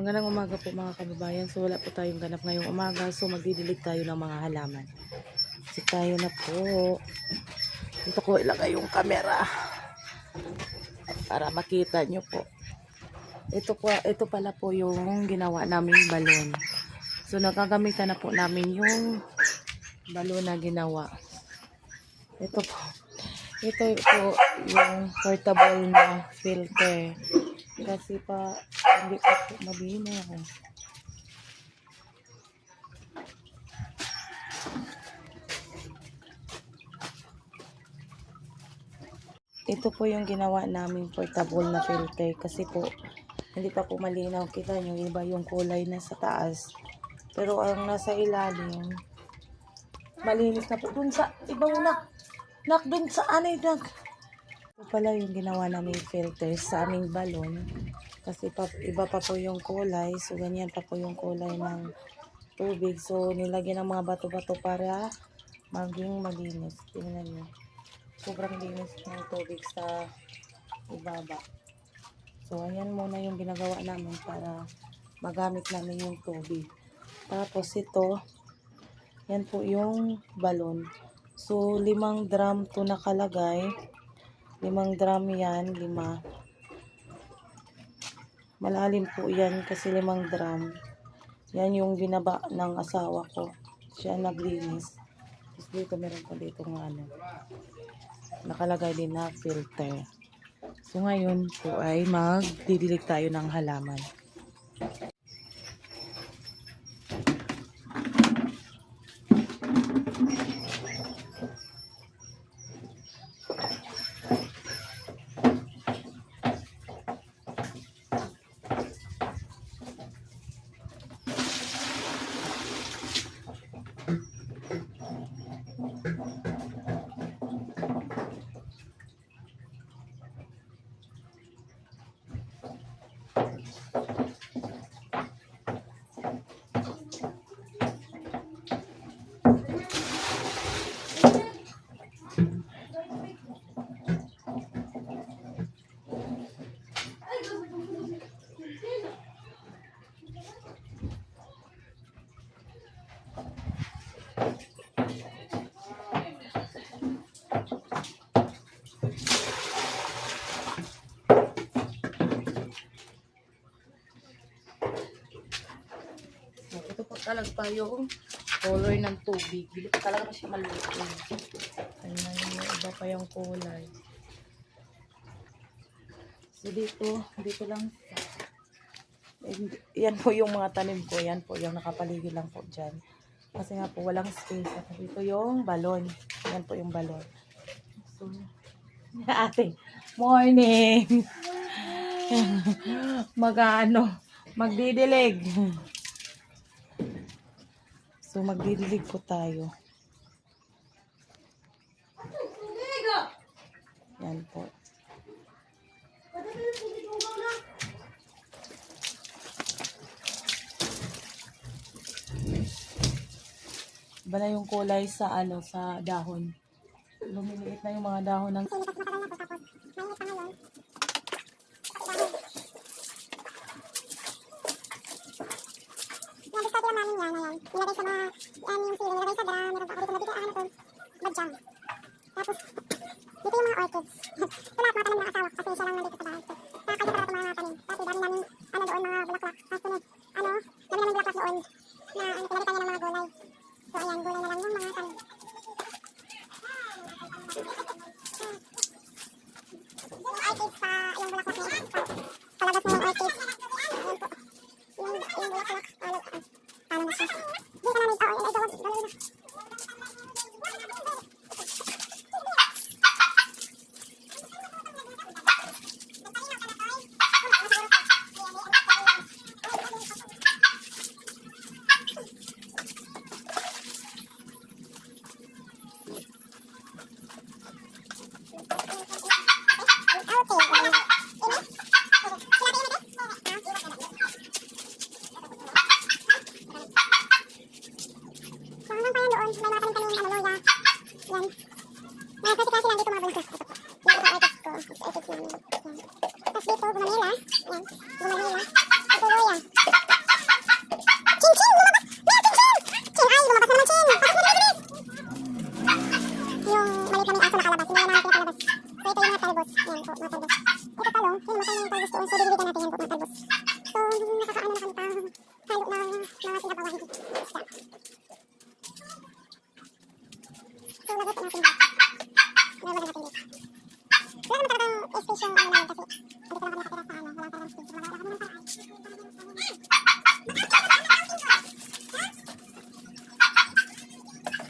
Magandang umaga po mga kababayan. So wala po tayong ganap ngayong umaga. So magdidilig tayo ng mga halaman. So tayo na po. Dito ko ilagay yung camera para makita nyo po. Ito pala po yung ginawa naming balon. So nagagamitan na po namin yung balon na ginawa. Ito po yung portable na filter. Kasi hindi pa po malinaw. Ito po yung ginawa naming portable na filter. Kasi po, hindi pa po malinaw. Kita nyo, iba yung kulay na sa taas. Pero ang nasa ilalim, malinis na po. Dun sa, ibang dun sa anay, ito pala yung ginawa namin filter sa aming balon. Kasi iba pa po yung kulay. So, ganyan pa po yung kulay ng tubig. So, nilagyan ng mga bato-bato para maging malinis. Tingnan nyo. Sobrang linis ng tubig sa ibaba. So, ayan muna yung ginagawa namin para magamit namin yung tubig. Tapos, ito, yan po yung balon. So, 5 drum to nakalagay. 5 drum yan, 5. Malalim po yan kasi 5 drum. Yan yung binaba ng asawa ko. Siya naglinis. Tapos dito meron pa dito ng nakalagay din na filter. So ngayon po ay magdidilig tayo ng halaman. Ito po talaga pa yung color ng tubig. Hindi pa talaga siya maluto. Ayun, iba pa yung kulay. So dito lang. Yan po yung mga tanim ko. Yan po yung nakapaligid lang po dyan. Kasi nga po walang space. At dito yung balon. Yan po yung balon. So, ate, morning! Magdidilig. So, magdidilig po tayo. Yan po. Iba na yung kulay sa sa dahon. Lumiliit na yung mga dahon ng Nilagay sa mga, yung sili, nilagay sa drum, meron pa ako dito na dito, badyang. Tapos, dito yung mga orchids. Ito lahat mga tanim ng asawa ko kasi siya lang nandito sa bahay. Kaya kanya para ito mga tanim. Dati dami namin, doon mga bulaklak. Tapos, dami namin bulaklak doon na, pinalitan niya ng mga gulay. So, ayan, gulay na lang yung mga tanim. Yung orchids pa, yung bulaklak niya, palagas na yung orchids. Ayan po. Yung bulaklak, paano na siya. Dito namin, gawin na. So, lagot natin dito. Lalagyan natin dito. Wala naman talagang space yung ano namin kasi dito lang kami nakatira sa ano. Wala talagang space. Wala kami ng paraan.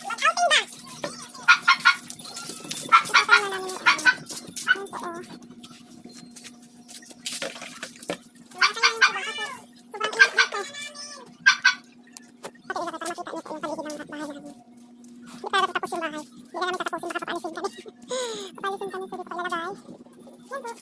Outing ba? Ipasama namin yung ano. Yung po, oh. Wala kayo ng iba kasi sobrang init dito. Pati isa kita makita niyo yung paligid ng bahay namin. Hindi pa tapos yung bahay. Hindi na namin tatapusin, baka papalisin kami. Papalisin kami, so dito kayo ilalagay. Yan po.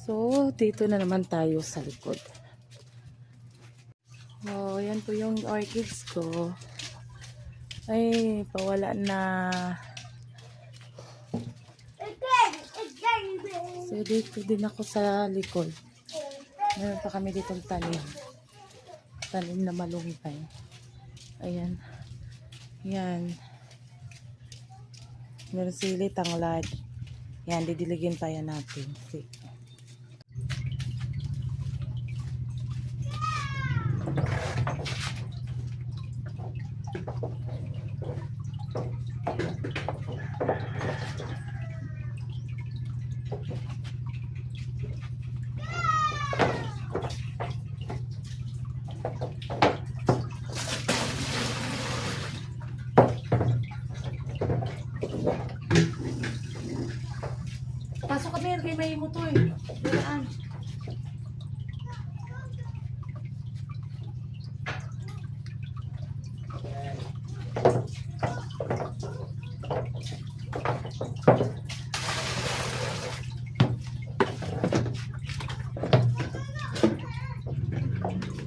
So, dito na naman tayo sa likod. Oh, yan po yung orchids ko. Ay, pawala na. So, dito din ako sa likod. Meron pa kami ditong tanim. Tanim na malunggay. Ayan. Yan. Meron sili, tanglad. Yan, didiligin pa yan natin. See. Pasok ka meron kay may motor. Daan.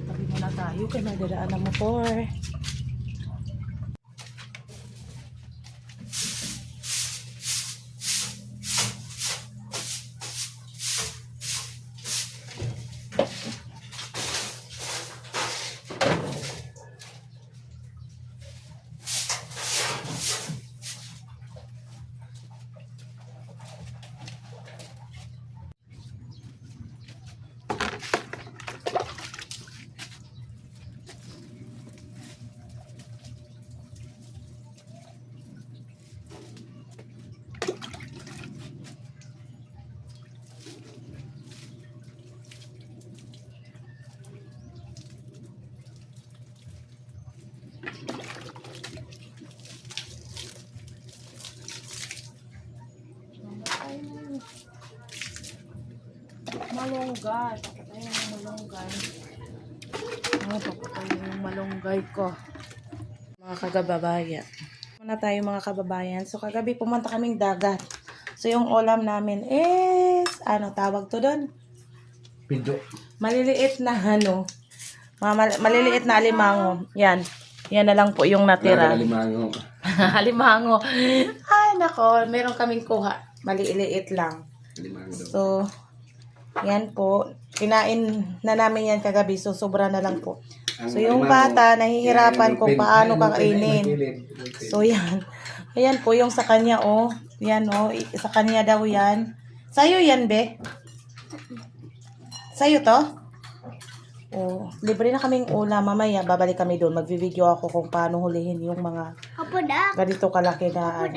Tabi muna tayo kay may dadaan ng motor. Malunggay. Papatay yung malunggay. Papatay yung malunggay ko. Mga kagababayan. Muna tayo mga kababayan. So kagabi pumunta kaming dagat. So yung ulam namin is, ano tawag to doon? Pindo. Maliliit na ano. Maliliit na alimango. Yan. Yan na lang po yung natira. Limango. Alimango. Ay, nako. Meron kaming kuha. Maliliit lang. Limango daw. So, yan po. Kinain na namin yan kagabi. So, sobra na lang po. Ang So, yung limango, bata, nahihirapan kung paano may kakainin. kilid. So, yan. Ayan po yung sa kanya, oh. Yan, oh. Sa kanya daw yan. Sa'yo yan, be? Sa'yo to? Oh, libre na kaming ulam. Mamaya, babalik kami doon. Magvi-video ako kung paano hulihin yung mga Opo, Dak. ganito kalaki na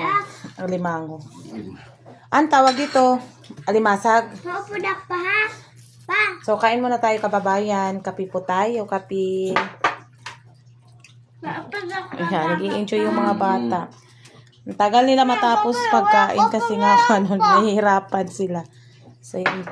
alimango. Ang tawag dito, alimasag. Opo, Dak, pa ha? Pa. So, kain muna tayo, kababayan. Kapi po tayo, kapi. Ayan, nag-i-enjoy yung mga bata. Ang tagal nila matapos pagkain kasi nga, ano, nahihirapan sila. So, yun.